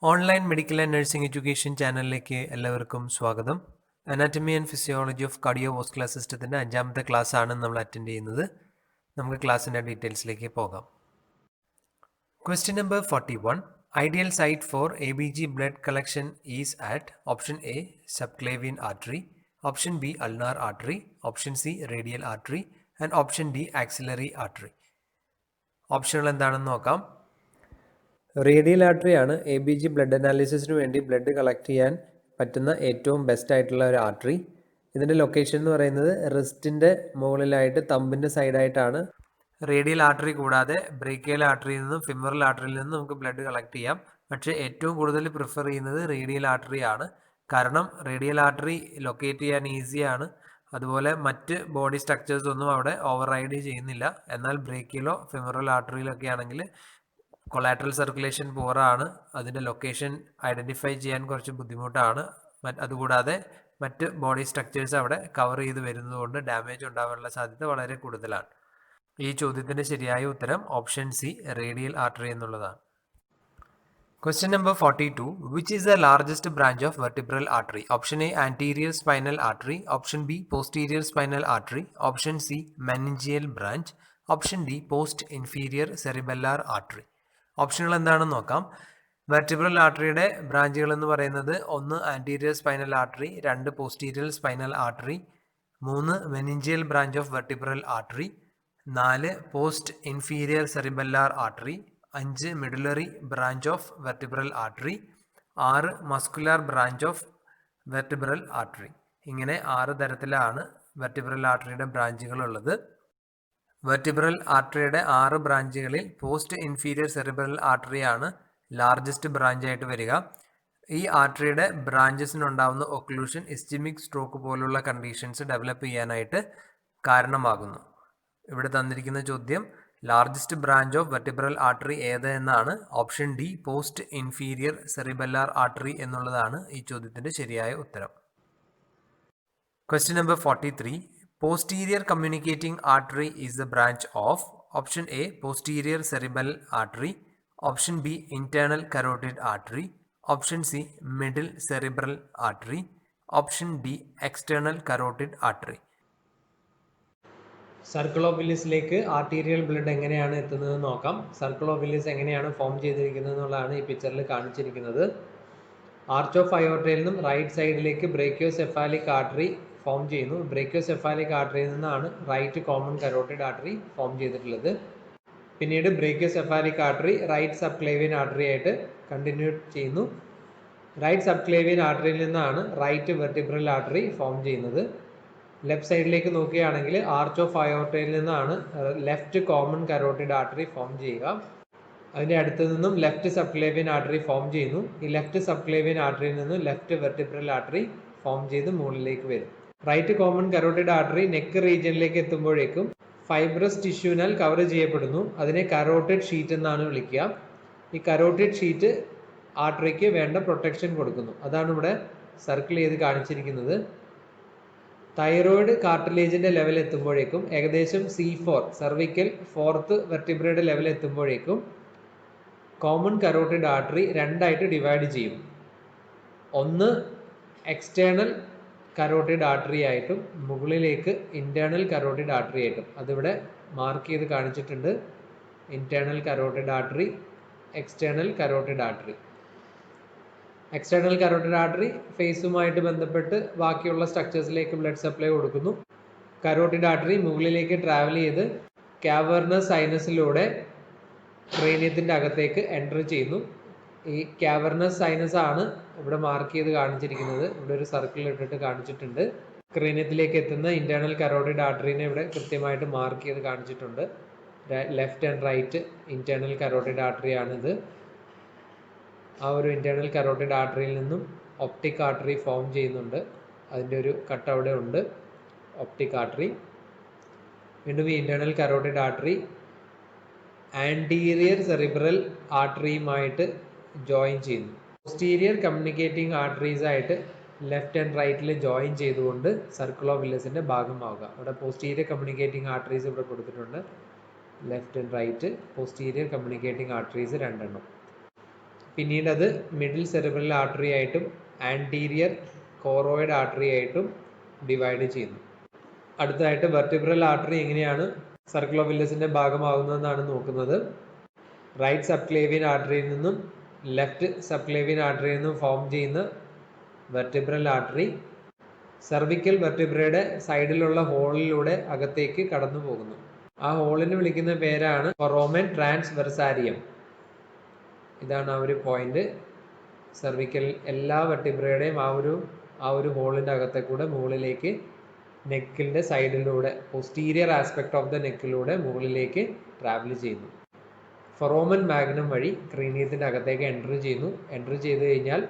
Online medical and nursing education ചാനലിലേക്ക് എല്ലാവർക്കും സ്വാഗതം. Anatomy and physiology of cardiovascular സിസ്റ്റത്തിൻ്റെ 5ാമത്തെ ക്ലാസ് ആണ് നമ്മൾ അറ്റൻഡ് ചെയ്യുന്നത്. നമുക്ക് ക്ലാസ്സിൻ്റെ ഡീറ്റെയിൽസിലേക്ക് പോകാം. Question number 41. Ideal site for ABG blood collection is at option A subclavian artery, option B ulnar artery, option C radial artery and option D axillary artery. ഓപ്ഷനുകൾ എന്താണെന്ന് നോക്കാം. റേഡിയൽ ആർട്ടറി ആണ് ABG ബ്ലഡ് അനാലിസിസിന് വേണ്ടി blood collect ചെയ്യാൻ പറ്റുന്ന ഏറ്റവും best ആയിട്ടുള്ള ഒരു ആർട്ടറി. ഇതിൻ്റെ ലൊക്കേഷൻ എന്ന് പറയുന്നത് റിസ്റ്റിൻ്റെ മുകളിലായിട്ട് തമ്പിൻ്റെ സൈഡായിട്ടാണ്. റേഡിയൽ ആർട്ടറി കൂടാതെ ബ്രേക്കിയൽ ആർട്ടറിയിൽ നിന്നും ഫിമറൽ ആർട്ടറിയിൽ നിന്നും നമുക്ക് ബ്ലഡ് കളക്ട് ചെയ്യാം. പക്ഷേ ഏറ്റവും കൂടുതൽ പ്രിഫർ ചെയ്യുന്നത് റേഡിയൽ ആർട്ടറി ആണ്. കാരണം റേഡിയൽ ആർട്ടറി ലൊക്കേറ്റ് ചെയ്യാൻ ഈസിയാണ്. അതുപോലെ മറ്റ് ബോഡി സ്ട്രക്ചേഴ്സ് ഒന്നും അവിടെ ഓവർ റൈഡ് ചെയ്യുന്നില്ല. എന്നാൽ ബ്രേക്കിയലോ ഫിമറൽ ആർട്ടറിയിലൊക്കെ ആണെങ്കിൽ കൊളാറ്ററൽ സർക്കുലേഷൻ പൂറാണ്. അതിൻ്റെ ലൊക്കേഷൻ ഐഡൻറ്റിഫൈ ചെയ്യാൻ കുറച്ച് ബുദ്ധിമുട്ടാണ്. അതുകൂടാതെ മറ്റ് ബോഡി സ്ട്രക്ചേഴ്സ് അവിടെ കവർ ചെയ്ത് വരുന്നതുകൊണ്ട് ഡാമേജ് ഉണ്ടാകാനുള്ള സാധ്യത വളരെ കൂടുതലാണ്. ഈ ചോദ്യത്തിൻ്റെ ശരിയായ ഉത്തരം ഓപ്ഷൻ സി റേഡിയൽ ആർട്ടറി എന്നുള്ളതാണ്. Question number 42. Which is the largest branch of vertebral artery? Option A anterior spinal artery, option B posterior spinal artery, option C meningeal branch, option D post inferior cerebellar artery. ഓപ്ഷനുകൾ എന്താണെന്ന് നോക്കാം. Vertebral ആർട്ടറിയുടെ ബ്രാഞ്ചുകൾ എന്ന് പറയുന്നത് 1 anterior spinal artery, 2 posterior spinal artery, 3 meningeal branch of vertebral artery, 4 post inferior cerebellar artery, 5 medullary branch of vertebral artery, 6 muscular branch of vertebral artery. ഇങ്ങനെ 6 തരത്തിലാണ് vertebral ആർട്ടറിയുടെ ബ്രാഞ്ചുകൾ ഉള്ളത്. വെർട്ടിബ്രൽ ആർട്ടറിയുടെ 6 ബ്രാഞ്ചുകളിൽ പോസ്റ്റ് ഇൻഫീരിയർ സെറിബ്രൽ ആർട്ടറിയാണ് ലാർജസ്റ്റ് ബ്രാഞ്ചായിട്ട് വരിക. ഈ ആർട്ടറിയുടെ ബ്രാഞ്ചസിനുണ്ടാകുന്ന ഒക്ലൂഷൻ ഇസ്ചിമിക് സ്ട്രോക്ക് പോലുള്ള കണ്ടീഷൻസ് ഡെവലപ്പ് ചെയ്യാനായിട്ട് കാരണമാകുന്നു. ഇവിടെ തന്നിരിക്കുന്ന ചോദ്യം largest branch of vertebral artery ഏത് എന്നാണ്. Option D post inferior cerebellar artery എന്നുള്ളതാണ് ഈ ചോദ്യത്തിൻ്റെ ശരിയായ ഉത്തരം. Question number 43. Posterior communicating artery is the branch of option A posterior cerebral artery, option B internal carotid artery, option C middle cerebral artery, option D external carotid artery. Circle of വില്ലിസിലേക്ക് arterial blood എങ്ങനെയാണ് എത്തുന്നത് നോക്കാം. Circle of Willis എങ്ങനെയാണ് form ചെയ്തിരിക്കുന്നത് എന്നുള്ളതാണ് ഈ പിക്ചറിൽ കാണിച്ചിരിക്കുന്നത്. ആർച്ച് ഓഫ് അയോർട്ടയിൽ നിന്നും റൈറ്റ് സൈഡിലേക്ക് ബ്രേക്കിയോസെഫാലിക് ആർട്ടറി ഫോം ചെയ്യുന്നു. ബ്രേക്കിയോസെഫാലിക് ആർട്ടറിയിൽ നിന്നാണ് right common carotid artery form ചെയ്തിട്ടുള്ളത്. പിന്നീട് brachiocephalic artery right subclavian artery ആയിട്ട് കണ്ടിന്യൂ ചെയ്യുന്നു. റൈറ്റ് സബ്ക്ലേവിയൻ ആർട്ടറിയിൽ നിന്നാണ് റൈറ്റ് വെർട്ടിബ്രൽ ആർട്ടറി ഫോം ചെയ്യുന്നത്. ലെഫ്റ്റ് സൈഡിലേക്ക് നോക്കുകയാണെങ്കിൽ ആർച്ച് ഓഫ് അയോർട്ടയിൽ നിന്നാണ് left common carotid artery form ചെയ്യുക. അതിൻ്റെ അടുത്ത് നിന്നും ലെഫ്റ്റ് സബ്ക്ലേവിയൻ ആർട്ടറി ഫോം ചെയ്യുന്നു. ഈ ലെഫ്റ്റ് സബ്ക്ലേവിയൻ ആർട്ടറിയിൽ നിന്നും ലെഫ്റ്റ് വെർട്ടിബ്രൽ ആർട്ടറി ഫോം ചെയ്ത് മുകളിലേക്ക് വരും. Right common carotid artery neck റീജിയനിലേക്ക് എത്തുമ്പോഴേക്കും ഫൈബ്രസ് ടിഷ്യൂനാൽ കവർ ചെയ്യപ്പെടുന്നു. അതിനെ കരോട്ടിഡ് ഷീറ്റ് എന്നാണ് വിളിക്കുക. ഈ കരോട്ടിഡ് ഷീറ്റ് ആർട്ടറിക്ക് വേണ്ട പ്രൊട്ടക്ഷൻ കൊടുക്കുന്നു. അതാണ് ഇവിടെ സർക്കിൾ ചെയ്ത് കാണിച്ചിരിക്കുന്നത്. തൈറോയിഡ് കാർട്ടിലേജിൻ്റെ ലെവൽ എത്തുമ്പോഴേക്കും ഏകദേശം C4 സെർവിക്കൽ 4th വെർട്ടിബ്രയുടെ ലെവൽ എത്തുമ്പോഴേക്കും കോമൺ കരോട്ടിഡ് ആർട്ടറി രണ്ടായിട്ട് ഡിവൈഡ് ചെയ്യും. ഒന്ന് എക്സ്റ്റേണൽ കരോട്ടിഡ് ആർട്ടറി ആയിട്ടും മുകളിലേക്ക് ഇൻറ്റേർണൽ കരോട്ടിഡ് ആർട്ടറി ആയിട്ടും. അതിവിടെ മാർക്ക് ചെയ്ത് കാണിച്ചിട്ടുണ്ട്. Internal carotid artery, external carotid artery. External carotid artery ഫേസുമായിട്ട് ബന്ധപ്പെട്ട് ബാക്കിയുള്ള സ്ട്രക്ചേഴ്സിലേക്ക് ബ്ലഡ് സപ്ലൈ കൊടുക്കുന്നു. കരോട്ടിഡ് ആർട്ടറി മുകളിലേക്ക് ട്രാവൽ ചെയ്ത് കാവേർണസ് സൈനസിലൂടെ ക്രേനിയത്തിൻ്റെ അകത്തേക്ക് എൻ്റർ ചെയ്യുന്നു. ഈ കാവേർണസ് സൈനസ് ആണ് ഇവിടെ മാർക്ക് ചെയ്ത് കാണിച്ചിരിക്കുന്നത്. ഇവിടെ ഒരു സർക്കിൾ ഇട്ടിട്ട് കാണിച്ചിട്ടുണ്ട്. ക്രേനിയത്തിലേക്ക് എത്തുന്ന ഇൻറ്റേർണൽ കരോട്ടിഡ് ആർട്ടറിനെ ഇവിടെ കൃത്യമായിട്ട് മാർക്ക് ചെയ്ത് കാണിച്ചിട്ടുണ്ട്. Left and right internal carotid artery ആണിത്. ആ ഒരു ഇൻറ്റേർണൽ കരോട്ടിഡ് ആർട്ടറിയിൽ നിന്നും ഒപ്റ്റിക് ആർട്ടറി ഫോം ചെയ്യുന്നുണ്ട്. അതിൻ്റെ ഒരു കട്ട് അവിടെ ഉണ്ട്, ഒപ്റ്റിക് ആർട്ടറി. വീണ്ടും ഈ internal carotid artery anterior cerebral ആർട്ടറിയുമായിട്ട് ജോയിൻ ചെയ്യുന്നു. പോസ്റ്റീരിയർ കമ്മ്യൂണിക്കേറ്റിംഗ് ആർട്ടറീസ് ആയിട്ട് ലെഫ്റ്റ് ആൻഡ് റൈറ്റിൽ ജോയിൻ ചെയ്തുകൊണ്ട് സർക്കിൾ ഓഫ് വില്ലസിൻ്റെ ഭാഗമാവുക. ഇവിടെ പോസ്റ്റീരിയർ കമ്മ്യൂണിക്കേറ്റിംഗ് ആർട്ടറീസ് ഇവിടെ കൊടുത്തിട്ടുണ്ട്. Left and right posterior communicating arteries 2 എണ്ണം. പിന്നീട് അത് മിഡിൽ സെറിബ്രൽ ആർട്ടറി ആയിട്ടും ആൻറ്റീരിയർ കോറോയിഡ് ആർട്ടറി ആയിട്ടും ഡിവൈഡ് ചെയ്യുന്നു. അടുത്തതായിട്ട് വെർട്ടിബ്രൽ ആർട്ടറി എങ്ങനെയാണ് സർക്കിൾ ഓഫ് വില്ലസിൻ്റെ ഭാഗമാകുന്നതെന്നാണ് നോക്കുന്നത്. റൈറ്റ് സബ്ക്ലേവിയൻ ആർട്ടറിയിൽ നിന്നും ലെഫ്റ്റ് സബ്ക്ലേവിയൻ ആർട്ടറിയിൽ നിന്നും ഫോം ചെയ്യുന്ന വെർട്ടിബ്രൽ ആർട്ടറി സെർവിക്കൽ വെർട്ടിബ്രയുടെ സൈഡിലുള്ള ഹോളിലൂടെ അകത്തേക്ക് കടന്നു പോകുന്നു. ആ ഹോളിന് വിളിക്കുന്ന പേരാണ് ഫോറോമൻ ട്രാൻസ്വെർസാരിയം. ഇതാണ് ആ ഒരു പോയിന്റ്. സെർവിക്കൽ എല്ലാ വെർട്ടിബ്രയുടെയും ആ ഒരു ഹോളിൻ്റെ അകത്തെ കൂടെ മുകളിലേക്ക് നെക്കിൻ്റെ സൈഡിലൂടെ പോസ്റ്റീരിയർ ആസ്പെക്ട് ഓഫ് ദ നെക്കിലൂടെ മുകളിലേക്ക് ട്രാവൽ ചെയ്യുന്നു. ഫൊറോമൻ മാഗ്നം വഴി ക്രീനിയത്തിൻ്റെ അകത്തേക്ക് എൻ്റർ ചെയ്യുന്നു. എൻ്റർ ചെയ്ത് കഴിഞ്ഞാൽ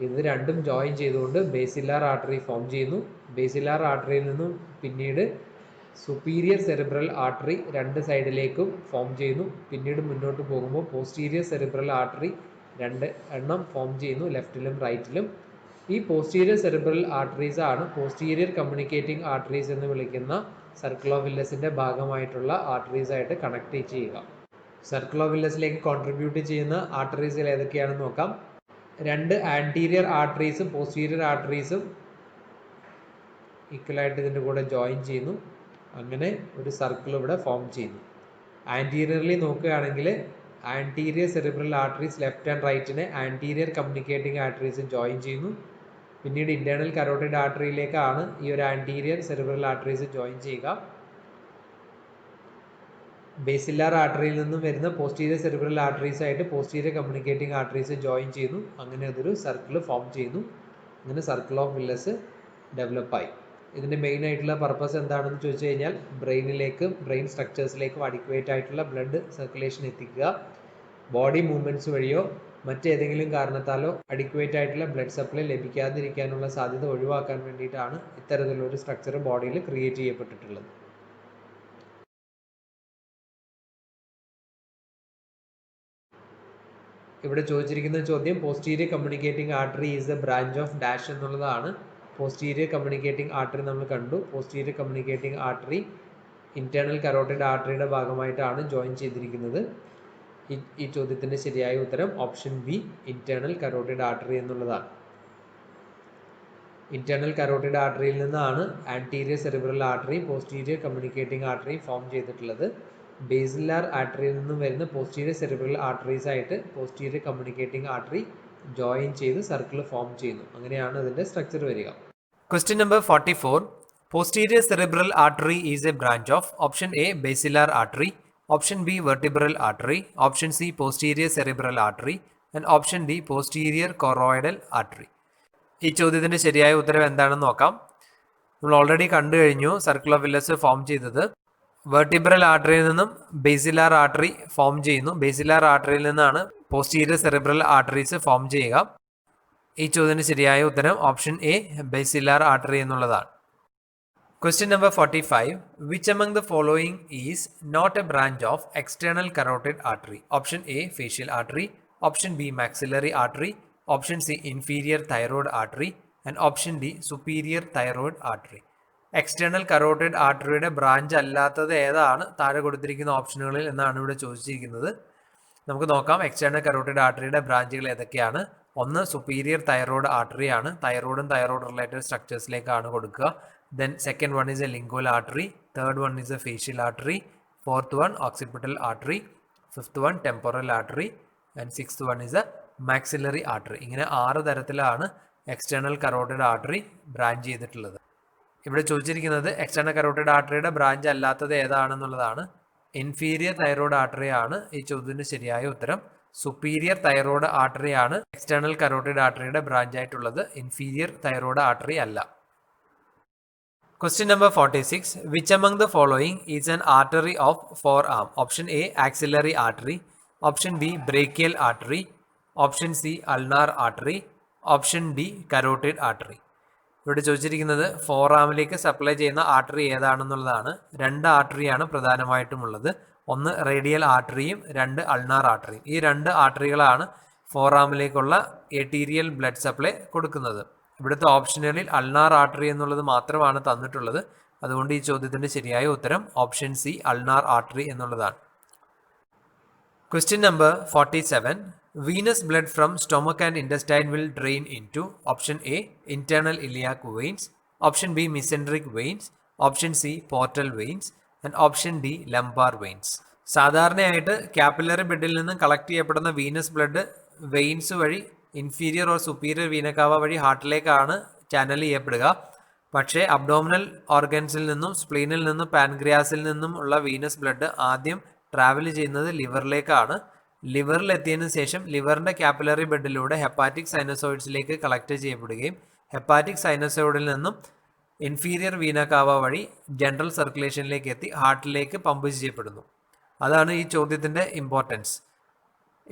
ഇത് രണ്ടും ജോയിൻ ചെയ്തുകൊണ്ട് ബേസിലാർ ആർട്ടറി ഫോം ചെയ്യുന്നു. ബേസിലാർ ആർട്ടറിയിൽ നിന്നും പിന്നീട് സുപ്പീരിയർ സെറിബ്രൽ ആർട്ടറി രണ്ട് സൈഡിലേക്കും ഫോം ചെയ്യുന്നു. പിന്നീട് മുന്നോട്ട് പോകുമ്പോൾ പോസ്റ്റീരിയർ സെറിബ്രൽ ആർട്ടറി രണ്ട് എണ്ണം ഫോം ചെയ്യുന്നു, ലെഫ്റ്റിലും റൈറ്റിലും. ഈ പോസ്റ്റീരിയർ സെറിബ്രൽ ആർട്ടറീസ് ആണ് പോസ്റ്റീരിയർ കമ്മ്യൂണിക്കേറ്റിംഗ് ആർട്ടറീസ് എന്ന് വിളിക്കുന്ന സർക്കിൾ ഓഫ് വില്ലസിൻ്റെ ഭാഗമായിട്ടുള്ള ആർട്ടറീസ് ആയിട്ട് കണക്ട് ചെയ്യുക. സർക്കിൾ ഓഫ് വില്ലസിലേക്ക് കോൺട്രിബ്യൂട്ട് ചെയ്യുന്ന ആർട്ടറീസുകൾ ഏതൊക്കെയാണെന്ന് നോക്കാം. രണ്ട് ആൻറ്റീരിയർ ആർട്ടറീസും പോസ്റ്റീരിയർ ആർട്ടറീസും ഈക്വലായിട്ട് ഇതിൻ്റെ കൂടെ ജോയിൻ ചെയ്യുന്നു. അങ്ങനെ ഒരു സർക്കിൾ ഇവിടെ ഫോം ചെയ്യുന്നു. ആൻറ്റീരിയർലി നോക്കുകയാണെങ്കിൽ anterior cerebral arteries left and റൈറ്റിനെ ആൻറ്റീരിയർ കമ്മ്യൂണിക്കേറ്റിംഗ് ആർട്ടറീസ് ജോയിൻ ചെയ്യുന്നു. പിന്നീട് ഇൻറ്റേർണൽ കരോട്ടിഡ് ആർട്ടറിയിലേക്കാണ് ഈ ഒരു ആൻറ്റീരിയർ സെറിബ്രൽ ആർട്ടറീസ് ജോയിൻ ചെയ്യുക. ബേസിലാർ ആർട്ടറിയിൽ നിന്നും വരുന്ന പോസ്റ്റീരിയർ സെറിബ്രൽ ആർട്ടറീസ് ആയിട്ട് പോസ്റ്റീരിയർ കമ്മ്യൂണിക്കേറ്റിംഗ് ആർട്ടറീസ് ജോയിൻ ചെയ്യുന്നു. അങ്ങനെ അതൊരു സർക്കിൾ ഫോം ചെയ്യുന്നു. അങ്ങനെ സർക്കിൾ ഓഫ് വില്ലസ് ഡെവലപ്പായി. ഇതിൻ്റെ മെയിൻ ആയിട്ടുള്ള പർപ്പസ് എന്താണെന്ന് ചോദിച്ചു കഴിഞ്ഞാൽ ബ്രെയിൻ സ്ട്രക്ചേഴ്സിലേക്കും അഡിക്വേറ്റ് ആയിട്ടുള്ള ബ്ലഡ് സർക്കുലേഷൻ എത്തിക്കുക, ബോഡി മൂവ്മെൻറ്റ്സ് വഴിയോ മറ്റേതെങ്കിലും കാരണത്താലോ അഡിക്വേറ്റ് ആയിട്ടുള്ള ബ്ലഡ് സപ്ലൈ ലഭിക്കാതിരിക്കാനുള്ള സാധ്യത ഒഴിവാക്കാൻ വേണ്ടിയിട്ടാണ് ഇത്തരത്തിലൊരു സ്ട്രക്ചർ ബോഡിയിൽ ക്രിയേറ്റ് ചെയ്യപ്പെട്ടിട്ടുള്ളത്. ഇവിടെ ചോദിച്ചിരിക്കുന്ന ചോദ്യം posterior communicating artery is a branch of dash എന്നുള്ളതാണ്. പോസ്റ്റീരിയർ കമ്മ്യൂണിക്കേറ്റിംഗ് ആർട്ടറി നമ്മൾ കണ്ടു. Posterior communicating artery internal carotid ആർട്ടറിയുടെ ഭാഗമായിട്ടാണ് ജോയിൻ ചെയ്തിരിക്കുന്നത്. ഈ ചോദ്യത്തിൻ്റെ ശരിയായ ഉത്തരം option B internal carotid artery എന്നുള്ളതാണ്. ഇൻറ്റേർണൽ കരോട്ടിഡ് ആർട്ടറിയിൽ നിന്നാണ് anterior cerebral artery posterior communicating artery form ചെയ്തിട്ടുള്ളത്. ബേസിലാർ ആർട്ടറിയിൽ നിന്നും വരുന്ന പോസ്റ്റീരിയർ സെറിബ്രൽ ആർട്ടറീസ് ആയിട്ട് പോസ്റ്റീരിയർ കമ്മ്യൂണിക്കേറ്റിംഗ് ആർട്ടറി ജോയിൻ ചെയ്ത് സർക്കിൾ ഫോം ചെയ്യുന്നു. അങ്ങനെയാണ് അതിൻ്റെ സ്ട്രക്ചർ വരിക. Question number 44. Posterior cerebral artery is a branch of option A basilar artery, option B vertebral artery, option C posterior cerebral artery and option D posterior choroidal artery. ഈ ചോദ്യത്തിൻ്റെ ശരിയായ ഉത്തരം എന്താണെന്ന് നോക്കാം. നമ്മൾ ഓൾറെഡി കണ്ടു കഴിഞ്ഞു സർക്കിൾ ഓഫ് വില്ലസ് ഫോം ചെയ്തത് വെർട്ടിബ്രൽ ആർട്ടറിയിൽ നിന്നും ബേസിലാർ ആർട്ടറി ഫോം ചെയ്യുന്നു. ബേസിലാർ ആർട്ടറിയിൽ നിന്നാണ് പോസ്റ്റീരിയർ സെറിബ്രൽ ആർട്ടറീസ് ഫോം ചെയ്യുക. ഈ ചോദ്യത്തിന് ശരിയായ ഉത്തരം ഓപ്ഷൻ എ ബേസിലാർ ആർട്ടറി എന്നുള്ളതാണ്. Question number 45. Which among the following is not a branch of external carotid artery? Option A facial artery, option B maxillary artery, option C inferior thyroid artery and option D superior thyroid artery. External carotid ആർട്ടറിയുടെ branch അല്ലാത്തത് ഏതാണ് താഴെ കൊടുത്തിരിക്കുന്ന ഓപ്ഷനുകളിൽ എന്നാണ് ഇവിടെ ചോദിച്ചിരിക്കുന്നത്. നമുക്ക് നോക്കാം എക്സ്റ്റേണൽ കരോട്ടിഡ് ആർട്ടറിയുടെ ബ്രാഞ്ചുകൾ ഏതൊക്കെയാണ്. ഒന്ന് സുപ്പീരിയർ തൈറോയ്ഡ് ആർട്ടറി ആണ്. തൈറോയിഡും തൈറോയ്ഡ് റിലേറ്റഡ് സ്ട്രക്ചേഴ്സിലേക്കാണ് കൊടുക്കുക. Then second one is a lingual artery, third one is a facial artery, fourth one occipital artery, fifth one temporal artery and sixth one is a maxillary artery. ഇങ്ങനെ 6 തരത്തിലാണ് external carotid artery branch ചെയ്തിട്ടുള്ളത്. ഇവിടെ ചോദിച്ചിരിക്കുന്നത് external carotid ആർട്ടറിയുടെ branch അല്ലാത്തത് ഏതാണെന്നുള്ളതാണ്. Inferior thyroid artery ആണ് ഈ ചോദ്യത്തിന് ശരിയായ ഉത്തരം. സുപ്പീരിയർ തൈറോയ്ഡ് ആർട്ടറി ആണ് എക്സ്റ്റേണൽ കരോട്ടിഡ് ആർട്ടറിയുടെ ബ്രാഞ്ച് ആയിട്ടുള്ളത്. ഇൻഫീരിയർ തൈറോയ്ഡ് ആർട്ടറി അല്ല. Question number 46. Which among the following is an artery of forearm? Option A axillary artery, option B brachial artery, option C ulnar artery, option D carotid artery. ഇവിടെ ചോദിച്ചിരിക്കുന്നത് ഫോറാമിലേക്ക് supply ചെയ്യുന്ന artery ഏതാണെന്നുള്ളതാണ്. 2 ആർട്ടറിയാണ് പ്രധാനമായിട്ടുമുള്ളത്. ഒന്ന് radial ആർട്ടറിയും 2 ulnar ആർട്ടറിയും. ഈ 2 ആർട്ടറികളാണ് ഫോറാമിലേക്കുള്ള ഏർട്ടീരിയൽ blood supply കൊടുക്കുന്നത്. ഇവിടുത്തെ ഓപ്ഷനുകളിൽ ulnar artery എന്നുള്ളത് മാത്രമാണ് തന്നിട്ടുള്ളത്. അതുകൊണ്ട് ഈ ചോദ്യത്തിൻ്റെ ശരിയായ ഉത്തരം ഓപ്ഷൻ സി അൾനാർ ആർട്ടറി എന്നുള്ളതാണ്. Question number 47. Venous blood from stomach and intestine will drain into option A, internal iliac veins, option B, mesenteric veins, option C, portal veins, and option D, lumbar veins. സാധാരണയായിട്ട് capillary ബെഡിൽ നിന്നും collect ചെയ്യപ്പെടുന്ന Venus blood veins വഴി inferior or superior vena cava വഴി ഹാർട്ടിലേക്കാണ് channel ചെയ്യപ്പെടുക. പക്ഷേ abdominal ഓർഗൻസിൽ നിന്നും സ്പ്ലീനിൽ നിന്നും പാൻക്രിയാസിൽ നിന്നും ഉള്ള വീനസ് ബ്ലഡ് ആദ്യം ട്രാവൽ ചെയ്യുന്നത് ലിവറിലേക്കാണ്. ലിവറിൽ എത്തിയതിനു ശേഷം ലിവറിന്റെ കാപ്പിലറി ബെഡിലൂടെ ഹെപ്പാറ്റിക് സൈനസോയിഡ്സിലേക്ക് കളക്ട് ചെയ്യപ്പെടുകയും ഹെപ്പാറ്റിക് സൈനസോയിഡിൽ നിന്നും ഇൻഫീരിയർ വീനക്കാവ വഴി ജനറൽ സർക്കുലേഷനിലേക്ക് എത്തി ഹാർട്ടിലേക്ക് പമ്പ് ചെയ്യപ്പെടുന്നു. അതാണ് ഈ ചോദ്യത്തിന്റെ ഇമ്പോർട്ടൻസ്.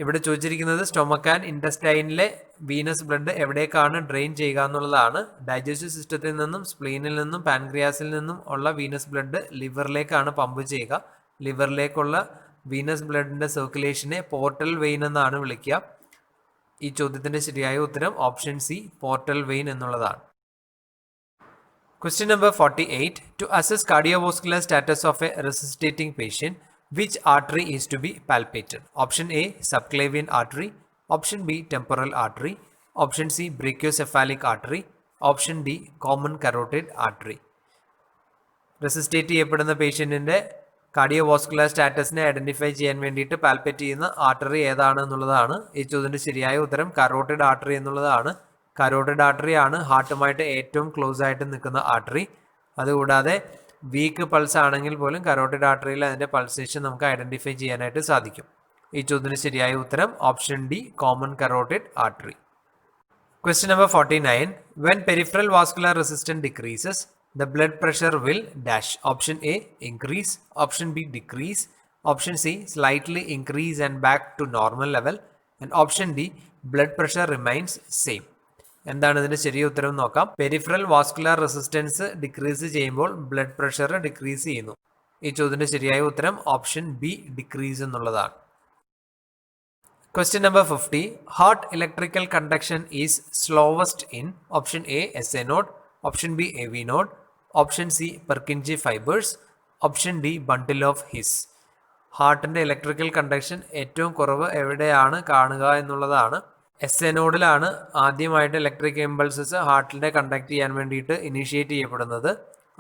ഇവിടെ ചോദിച്ചിരിക്കുന്നത് സ്റ്റൊമക്ക് ആൻഡ് ഇൻറ്റസ്റ്റൈനിലെ വീനസ് ബ്ലഡ് എവിടേക്കാണ് ഡ്രെയിൻ ചെയ്യുക എന്നുള്ളതാണ്. ഡൈജസ്റ്റീവ് സിസ്റ്റത്തിൽ നിന്നും സ്പ്ലീനിൽ നിന്നും പാൻക്രിയാസിൽ നിന്നും ഉള്ള വീനസ് ബ്ലഡ് ലിവറിലേക്കാണ് പമ്പ് ചെയ്യുക. ലിവറിലേക്കുള്ള വീനസ് ബ്ലഡിന്റെ സർക്കുലേഷനെ പോർട്ടൽ വെയിൻ എന്നാണ് വിളിക്കുക. ഈ ചോദ്യത്തിന്റെ ശരിയായ ഉത്തരം ഓപ്ഷൻ സി, പോർട്ടൽ വെയിൻ എന്നുള്ളതാണ്. Question number 48. To assess cardiovascular status of a resuscitating patient, which artery is to be palpated? Option A, subclavian artery. Option B, temporal artery. Option C, brachiocephalic artery. Option D, common carotid artery. റെസിസ്റ്റേറ്റ് ചെയ്യപ്പെടുന്ന പേഷ്യൻറ്റിൻ്റെ cardiovascular സ്റ്റാറ്റസിനെ identify ചെയ്യാൻ വേണ്ടിയിട്ട് palpate ചെയ്യുന്ന artery ഏതാണ് എന്നുള്ളതാണ്. ഈ ചോദ്യത്തിൻ്റെ ശരിയായ ഉത്തരം കരോട്ടിഡ് ആർട്ടറി എന്നുള്ളതാണ്. കരോട്ടിഡ് ആർട്ടറി ആണ് ഹാർട്ടുമായിട്ട് ഏറ്റവും ക്ലോസ് ആയിട്ട് നിൽക്കുന്ന ആർട്ടറി. അതുകൂടാതെ വീക്ക് പൾസ് ആണെങ്കിൽ പോലും കരോട്ടിഡ് ആർട്ടറിയിൽ അതിൻ്റെ പൾസേഷൻ നമുക്ക് ഐഡൻറ്റിഫൈ ചെയ്യാനായിട്ട് സാധിക്കും. ഈ ചോദ്യത്തിന് ശരിയായ ഉത്തരം option D, common carotid artery. Question number 49. When peripheral vascular resistance decreases, the blood pressure will dash. Option A, increase. Option B, decrease. Option C, slightly increase and back to normal level. And option D, blood pressure remains same. എന്താണ് ഇതിന്റെ ശരിയ ഉത്തരം നോക്കാം. Peripheral vascular resistance decrease ചെയ്യുമ്പോൾ blood pressure decrease ചെയ്യുന്നു. ഈ ചോദ്യത്തിന്റെ ശരിയായ ഉത്തരം ഓപ്ഷൻ ബി, ഡിക്രീസ് എന്നുള്ളതാണ്. Question number 50. Heart electrical conduction is slowest in option A, SA node, option B, AV node, option C, Purkinje fibers, option D, bundle of His. ഹാർട്ടിന്റെ electrical conduction ഏറ്റവും കുറവ് എവിടെയാണ് കാണുക എന്നുള്ളതാണ്. SA നോഡിലാണ് ആദ്യമായിട്ട് electric impulses ഹാർട്ടിനെ conduct ചെയ്യാൻ വേണ്ടിയിട്ട് initiate ചെയ്യപ്പെടുന്നത്.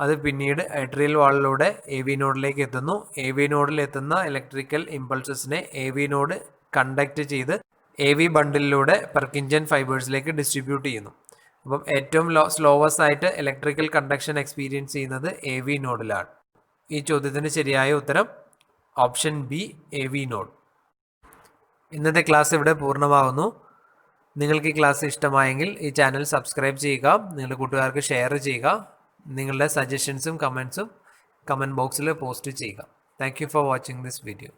അത് പിന്നീട് ഏട്രിയൽ വാളിലൂടെ AV നോഡിലേക്ക് എത്തുന്നു. AV നോഡിൽ എത്തുന്ന ഇലക്ട്രിക്കൽ ഇമ്പൾസസിനെ AV നോഡ് കണ്ടക്ട് ചെയ്ത് AV ബണ്ടിലൂടെ പെർക്കിഞ്ചൻ ഫൈബേഴ്സിലേക്ക് ഡിസ്ട്രിബ്യൂട്ട് ചെയ്യുന്നു. അപ്പം ഏറ്റവും സ്ലോവസ്റ്റ് ആയിട്ട് ഇലക്ട്രിക്കൽ കണ്ടക്ഷൻ എക്സ്പീരിയൻസ് ചെയ്യുന്നത് AV നോഡിലാണ്. ഈ ചോദ്യത്തിന് ശരിയായ ഉത്തരം ഓപ്ഷൻ ബി, AV നോഡ്. ഇന്നത്തെ ക്ലാസ് ഇവിടെ പൂർണ്ണമാകുന്നു. നിങ്ങൾക്ക് ഈ ക്ലാസ് ഇഷ്ടമായെങ്കിൽ ഈ ചാനൽ സബ്സ്ക്രൈബ് ചെയ്യുക, നിങ്ങളുടെ കൂട്ടുകാർക്ക് ഷെയർ ചെയ്യുക, നിങ്ങളുടെ സജഷൻസും കമൻസും കമൻറ്റ് ബോക്സിൽ പോസ്റ്റ് ചെയ്യുക. Thank you for watching this video.